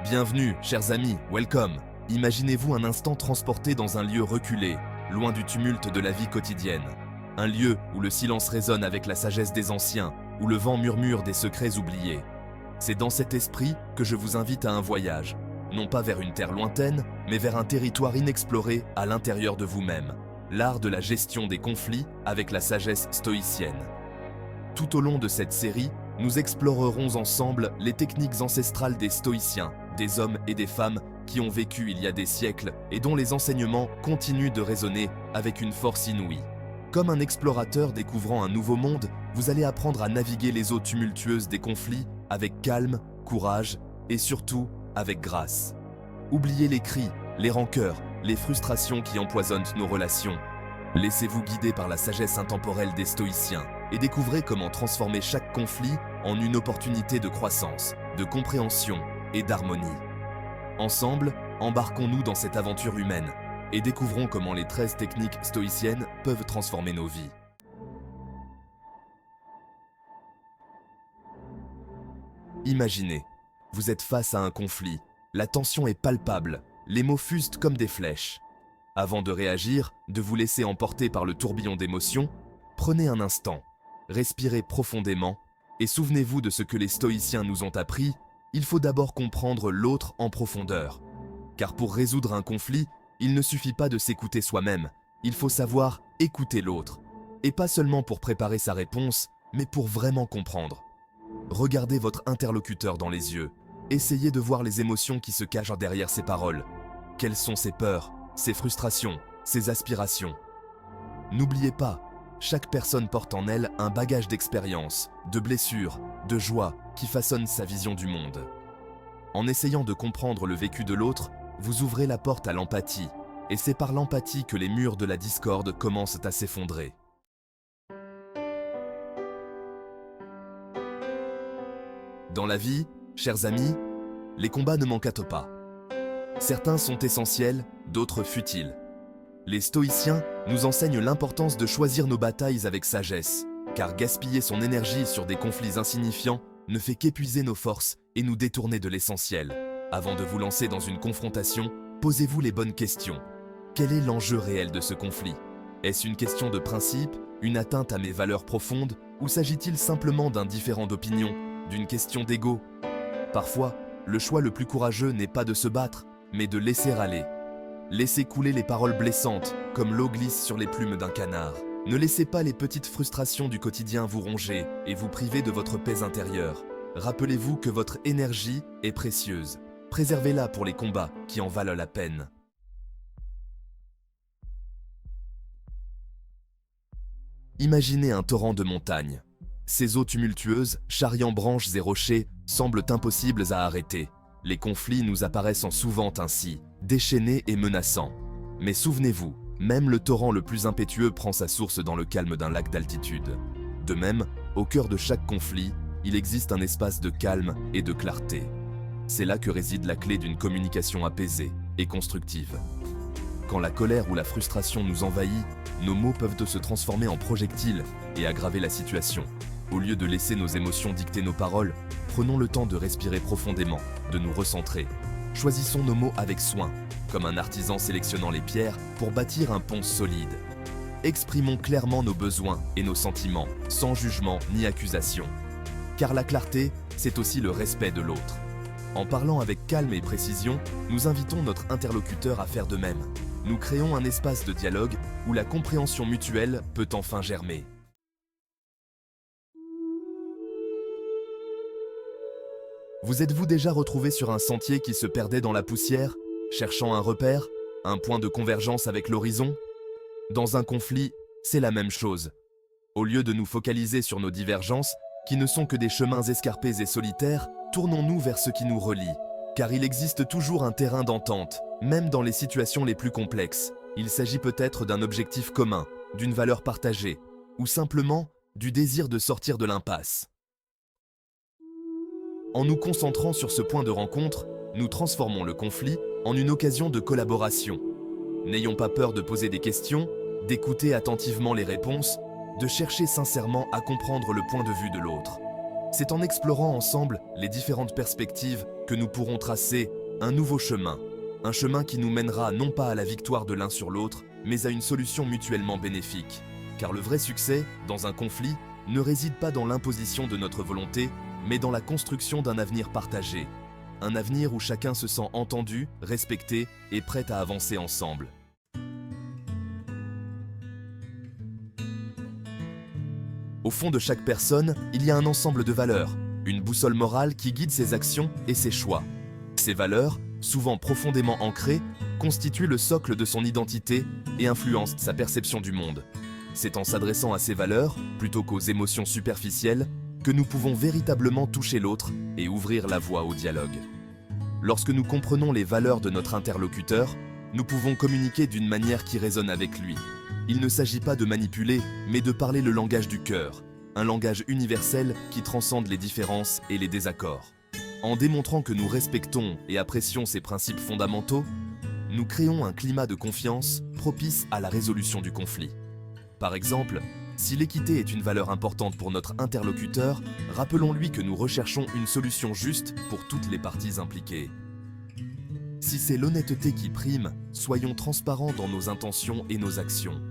Bienvenue, chers amis, welcome. Imaginez-vous un instant transporté dans un lieu reculé, loin du tumulte de la vie quotidienne. Un lieu où le silence résonne avec la sagesse des anciens, où le vent murmure des secrets oubliés. C'est dans cet esprit que je vous invite à un voyage, non pas vers une terre lointaine, mais vers un territoire inexploré à l'intérieur de vous-même. L'art de la gestion des conflits avec la sagesse stoïcienne. Tout au long de cette série, nous explorerons ensemble les techniques ancestrales des stoïciens, des hommes et des femmes qui ont vécu il y a des siècles et dont les enseignements continuent de résonner avec une force inouïe. Comme un explorateur découvrant un nouveau monde, vous allez apprendre à naviguer les eaux tumultueuses des conflits avec calme, courage et surtout avec grâce. Oubliez les cris, les rancœurs, les frustrations qui empoisonnent nos relations. Laissez-vous guider par la sagesse intemporelle des stoïciens et découvrez comment transformer chaque conflit en une opportunité de croissance, de compréhension et d'harmonie. Ensemble, embarquons-nous dans cette aventure humaine et découvrons comment les 13 techniques stoïciennes peuvent transformer nos vies. Imaginez, vous êtes face à un conflit, la tension est palpable, les mots fusent comme des flèches. Avant de réagir, de vous laisser emporter par le tourbillon d'émotions, prenez un instant, respirez profondément et souvenez-vous de ce que les stoïciens nous ont appris. Il faut d'abord comprendre l'autre en profondeur. Car pour résoudre un conflit, il ne suffit pas de s'écouter soi-même, il faut savoir écouter l'autre. Et pas seulement pour préparer sa réponse, mais pour vraiment comprendre. Regardez votre interlocuteur dans les yeux. Essayez de voir les émotions qui se cachent derrière ses paroles. Quelles sont ses peurs, ses frustrations, ses aspirations? N'oubliez pas, chaque personne porte en elle un bagage d'expérience, de blessures, de joie qui façonne sa vision du monde. En essayant de comprendre le vécu de l'autre, vous ouvrez la porte à l'empathie, et c'est par l'empathie que les murs de la discorde commencent à s'effondrer. Dans la vie, chers amis, les combats ne manquent pas. Certains sont essentiels, d'autres futiles. Les stoïciens nous enseignent l'importance de choisir nos batailles avec sagesse, car gaspiller son énergie sur des conflits insignifiants ne fait qu'épuiser nos forces et nous détourner de l'essentiel. Avant de vous lancer dans une confrontation, posez-vous les bonnes questions. Quel est l'enjeu réel de ce conflit? Est-ce une question de principe, une atteinte à mes valeurs profondes, ou s'agit-il simplement d'un différend d'opinion, d'une question d'ego? Parfois, le choix le plus courageux n'est pas de se battre, mais de laisser aller. Laissez couler les paroles blessantes, comme l'eau glisse sur les plumes d'un canard. Ne laissez pas les petites frustrations du quotidien vous ronger et vous priver de votre paix intérieure. Rappelez-vous que votre énergie est précieuse. Préservez-la pour les combats qui en valent la peine. Imaginez un torrent de montagne. Ces eaux tumultueuses, charriant branches et rochers, semblent impossibles à arrêter. Les conflits nous apparaissent souvent ainsi, déchaînés et menaçants. Mais souvenez-vous, même le torrent le plus impétueux prend sa source dans le calme d'un lac d'altitude. De même, au cœur de chaque conflit, il existe un espace de calme et de clarté. C'est là que réside la clé d'une communication apaisée et constructive. Quand la colère ou la frustration nous envahit, nos mots peuvent se transformer en projectiles et aggraver la situation. Au lieu de laisser nos émotions dicter nos paroles, prenons le temps de respirer profondément, de nous recentrer. Choisissons nos mots avec soin, comme un artisan sélectionnant les pierres pour bâtir un pont solide. Exprimons clairement nos besoins et nos sentiments, sans jugement ni accusation. Car la clarté, c'est aussi le respect de l'autre. En parlant avec calme et précision, nous invitons notre interlocuteur à faire de même. Nous créons un espace de dialogue où la compréhension mutuelle peut enfin germer. Vous êtes-vous déjà retrouvé sur un sentier qui se perdait dans la poussière, cherchant un repère, un point de convergence avec l'horizon? Dans un conflit, c'est la même chose. Au lieu de nous focaliser sur nos divergences, qui ne sont que des chemins escarpés et solitaires, tournons-nous vers ce qui nous relie. Car il existe toujours un terrain d'entente, même dans les situations les plus complexes. Il s'agit peut-être d'un objectif commun, d'une valeur partagée, ou simplement du désir de sortir de l'impasse. En nous concentrant sur ce point de rencontre, nous transformons le conflit en une occasion de collaboration. N'ayons pas peur de poser des questions, d'écouter attentivement les réponses, de chercher sincèrement à comprendre le point de vue de l'autre. C'est en explorant ensemble les différentes perspectives que nous pourrons tracer un nouveau chemin. Un chemin qui nous mènera non pas à la victoire de l'un sur l'autre, mais à une solution mutuellement bénéfique. Car le vrai succès, dans un conflit, ne réside pas dans l'imposition de notre volonté, mais dans la construction d'un avenir partagé. Un avenir où chacun se sent entendu, respecté et prêt à avancer ensemble. Au fond de chaque personne, il y a un ensemble de valeurs, une boussole morale qui guide ses actions et ses choix. Ces valeurs, souvent profondément ancrées, constituent le socle de son identité et influencent sa perception du monde. C'est en s'adressant à ces valeurs, plutôt qu'aux émotions superficielles, que nous pouvons véritablement toucher l'autre et ouvrir la voie au dialogue. Lorsque nous comprenons les valeurs de notre interlocuteur, nous pouvons communiquer d'une manière qui résonne avec lui. Il ne s'agit pas de manipuler, mais de parler le langage du cœur, un langage universel qui transcende les différences et les désaccords. En démontrant que nous respectons et apprécions ces principes fondamentaux, nous créons un climat de confiance propice à la résolution du conflit. Par exemple, si l'équité est une valeur importante pour notre interlocuteur, rappelons-lui que nous recherchons une solution juste pour toutes les parties impliquées. Si c'est l'honnêteté qui prime, soyons transparents dans nos intentions et nos actions.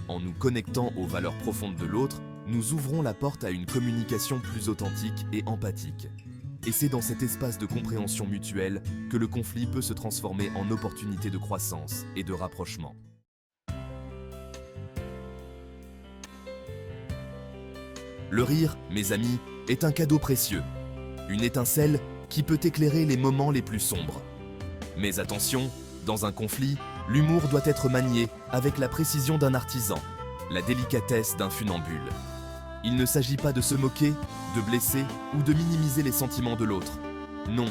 En nous connectant aux valeurs profondes de l'autre, nous ouvrons la porte à une communication plus authentique et empathique. Et c'est dans cet espace de compréhension mutuelle que le conflit peut se transformer en opportunité de croissance et de rapprochement. Le rire, mes amis, est un cadeau précieux. Une étincelle qui peut éclairer les moments les plus sombres. Mais attention, dans un conflit, l'humour doit être manié avec la précision d'un artisan, la délicatesse d'un funambule. Il ne s'agit pas de se moquer, de blesser ou de minimiser les sentiments de l'autre. Non,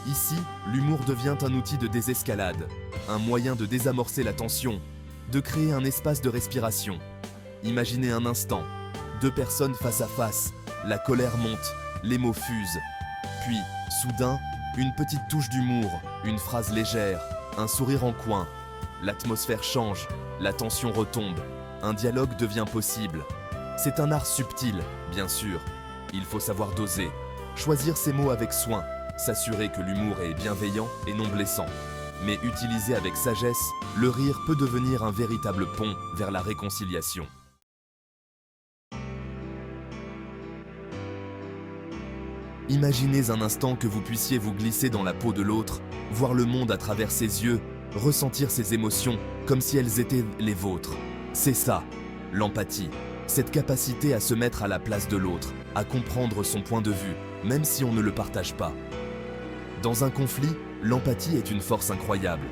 ici, l'humour devient un outil de désescalade, un moyen de désamorcer la tension, de créer un espace de respiration. Imaginez un instant, deux personnes face à face, la colère monte, les mots fusent. Puis, soudain, une petite touche d'humour, une phrase légère, un sourire en coin. L'atmosphère change, la tension retombe, un dialogue devient possible. C'est un art subtil, bien sûr. Il faut savoir doser, choisir ses mots avec soin, s'assurer que l'humour est bienveillant et non blessant. Mais utilisé avec sagesse, le rire peut devenir un véritable pont vers la réconciliation. Imaginez un instant que vous puissiez vous glisser dans la peau de l'autre, voir le monde à travers ses yeux, ressentir ses émotions comme si elles étaient les vôtres. C'est ça, l'empathie. Cette capacité à se mettre à la place de l'autre, à comprendre son point de vue, même si on ne le partage pas. Dans un conflit, l'empathie est une force incroyable.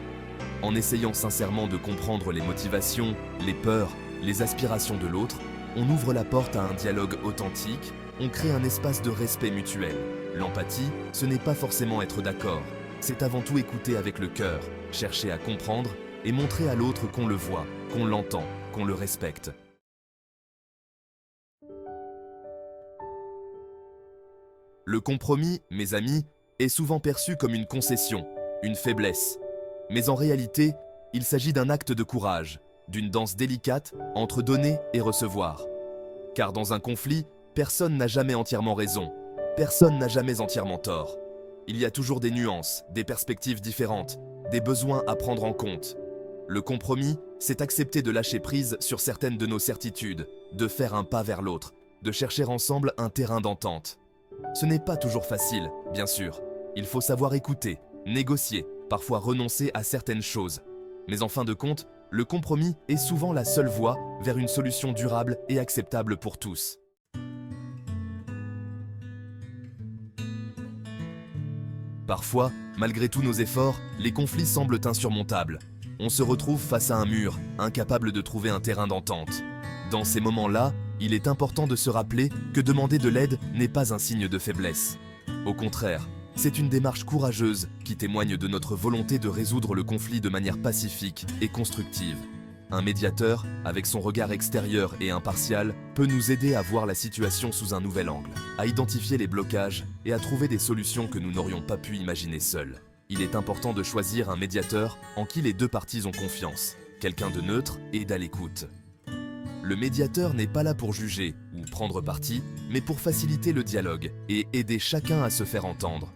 En essayant sincèrement de comprendre les motivations, les peurs, les aspirations de l'autre, on ouvre la porte à un dialogue authentique, on crée un espace de respect mutuel. L'empathie, ce n'est pas forcément être d'accord, c'est avant tout écouter avec le cœur, chercher à comprendre et montrer à l'autre qu'on le voit, qu'on l'entend, qu'on le respecte. Le compromis, mes amis, est souvent perçu comme une concession, une faiblesse. Mais en réalité, il s'agit d'un acte de courage, d'une danse délicate entre donner et recevoir. Car dans un conflit, personne n'a jamais entièrement raison, personne n'a jamais entièrement tort. Il y a toujours des nuances, des perspectives différentes, des besoins à prendre en compte. Le compromis, c'est accepter de lâcher prise sur certaines de nos certitudes, de faire un pas vers l'autre, de chercher ensemble un terrain d'entente. Ce n'est pas toujours facile, bien sûr. Il faut savoir écouter, négocier, parfois renoncer à certaines choses. Mais en fin de compte, le compromis est souvent la seule voie vers une solution durable et acceptable pour tous. Parfois, malgré tous nos efforts, les conflits semblent insurmontables. On se retrouve face à un mur, incapable de trouver un terrain d'entente. Dans ces moments-là, il est important de se rappeler que demander de l'aide n'est pas un signe de faiblesse. Au contraire, c'est une démarche courageuse qui témoigne de notre volonté de résoudre le conflit de manière pacifique et constructive. Un médiateur, avec son regard extérieur et impartial, peut nous aider à voir la situation sous un nouvel angle, à identifier les blocages et à trouver des solutions que nous n'aurions pas pu imaginer seuls. Il est important de choisir un médiateur en qui les deux parties ont confiance, quelqu'un de neutre et à l'écoute. Le médiateur n'est pas là pour juger ou prendre parti, mais pour faciliter le dialogue et aider chacun à se faire entendre.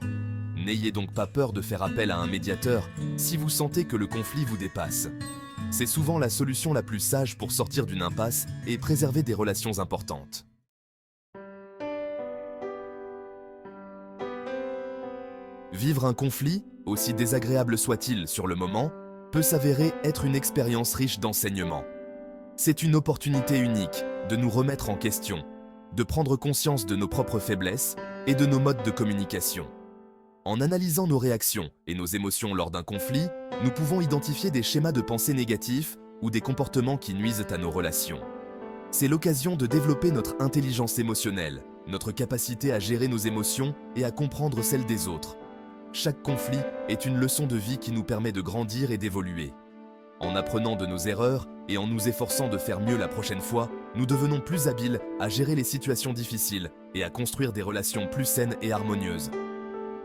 N'ayez donc pas peur de faire appel à un médiateur si vous sentez que le conflit vous dépasse. C'est souvent la solution la plus sage pour sortir d'une impasse et préserver des relations importantes. Vivre un conflit, aussi désagréable soit-il sur le moment, peut s'avérer être une expérience riche d'enseignements. C'est une opportunité unique de nous remettre en question, de prendre conscience de nos propres faiblesses et de nos modes de communication. En analysant nos réactions et nos émotions lors d'un conflit, nous pouvons identifier des schémas de pensée négatifs ou des comportements qui nuisent à nos relations. C'est l'occasion de développer notre intelligence émotionnelle, notre capacité à gérer nos émotions et à comprendre celles des autres. Chaque conflit est une leçon de vie qui nous permet de grandir et d'évoluer. En apprenant de nos erreurs et en nous efforçant de faire mieux la prochaine fois, nous devenons plus habiles à gérer les situations difficiles et à construire des relations plus saines et harmonieuses.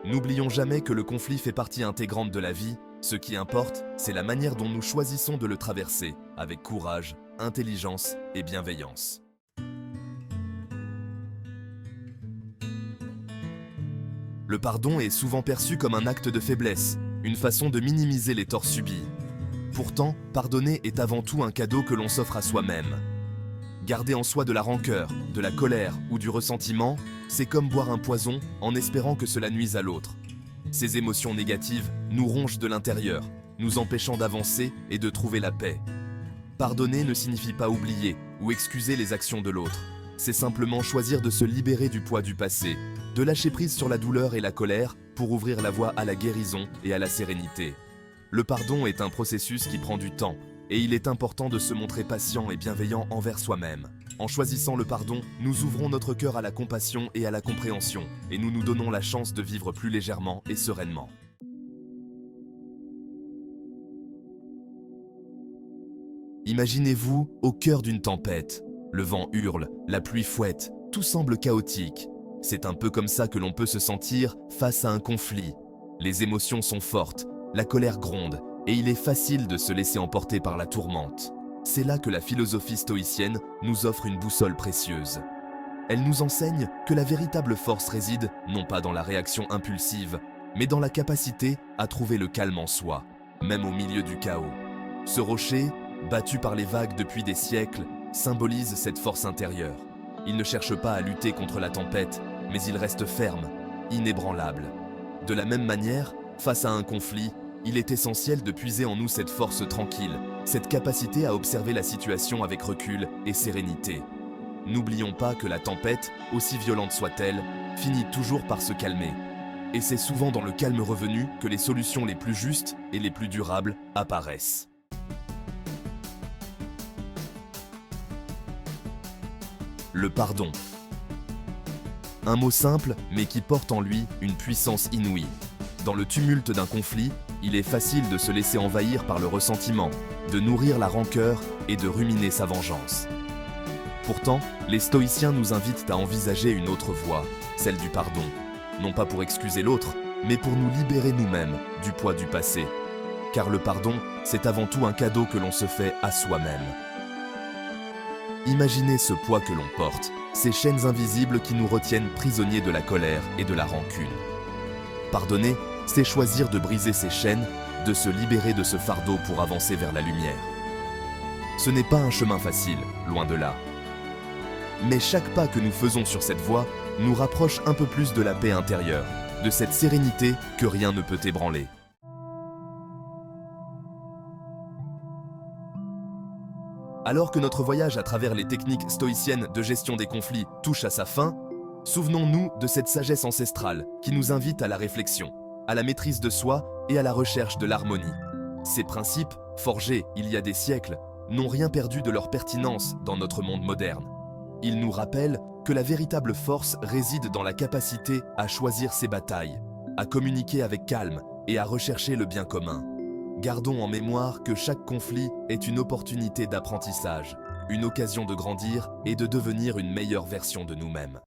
N'oublions jamais que le conflit fait partie intégrante de la vie. Ce qui importe, c'est la manière dont nous choisissons de le traverser, avec courage, intelligence et bienveillance. Le pardon est souvent perçu comme un acte de faiblesse, une façon de minimiser les torts subis. Pourtant, pardonner est avant tout un cadeau que l'on s'offre à soi-même. Garder en soi de la rancœur, de la colère ou du ressentiment, c'est comme boire un poison en espérant que cela nuise à l'autre. Ces émotions négatives nous rongent de l'intérieur, nous empêchant d'avancer et de trouver la paix. Pardonner ne signifie pas oublier ou excuser les actions de l'autre. C'est simplement choisir de se libérer du poids du passé, de lâcher prise sur la douleur et la colère pour ouvrir la voie à la guérison et à la sérénité. Le pardon est un processus qui prend du temps, et il est important de se montrer patient et bienveillant envers soi-même. En choisissant le pardon, nous ouvrons notre cœur à la compassion et à la compréhension, et nous nous donnons la chance de vivre plus légèrement et sereinement. Imaginez-vous au cœur d'une tempête. Le vent hurle, la pluie fouette, tout semble chaotique. C'est un peu comme ça que l'on peut se sentir face à un conflit. Les émotions sont fortes, la colère gronde, et il est facile de se laisser emporter par la tourmente. C'est là que la philosophie stoïcienne nous offre une boussole précieuse. Elle nous enseigne que la véritable force réside non pas dans la réaction impulsive, mais dans la capacité à trouver le calme en soi, même au milieu du chaos. Ce rocher, battu par les vagues depuis des siècles, symbolise cette force intérieure. Il ne cherche pas à lutter contre la tempête, mais il reste ferme, inébranlable. De la même manière, face à un conflit, il est essentiel de puiser en nous cette force tranquille, cette capacité à observer la situation avec recul et sérénité. N'oublions pas que la tempête, aussi violente soit-elle, finit toujours par se calmer. Et c'est souvent dans le calme revenu que les solutions les plus justes et les plus durables apparaissent. Le pardon. Un mot simple, mais qui porte en lui une puissance inouïe. Dans le tumulte d'un conflit, il est facile de se laisser envahir par le ressentiment, de nourrir la rancœur et de ruminer sa vengeance. Pourtant, les stoïciens nous invitent à envisager une autre voie, celle du pardon. Non pas pour excuser l'autre, mais pour nous libérer nous-mêmes du poids du passé. Car le pardon, c'est avant tout un cadeau que l'on se fait à soi-même. Imaginez ce poids que l'on porte, ces chaînes invisibles qui nous retiennent prisonniers de la colère et de la rancune. Pardonner, c'est choisir de briser ces chaînes, de se libérer de ce fardeau pour avancer vers la lumière. Ce n'est pas un chemin facile, loin de là. Mais chaque pas que nous faisons sur cette voie nous rapproche un peu plus de la paix intérieure, de cette sérénité que rien ne peut ébranler. Alors que notre voyage à travers les techniques stoïciennes de gestion des conflits touche à sa fin, souvenons-nous de cette sagesse ancestrale qui nous invite à la réflexion, à la maîtrise de soi et à la recherche de l'harmonie. Ces principes, forgés il y a des siècles, n'ont rien perdu de leur pertinence dans notre monde moderne. Ils nous rappellent que la véritable force réside dans la capacité à choisir ses batailles, à communiquer avec calme et à rechercher le bien commun. Gardons en mémoire que chaque conflit est une opportunité d'apprentissage, une occasion de grandir et de devenir une meilleure version de nous-mêmes.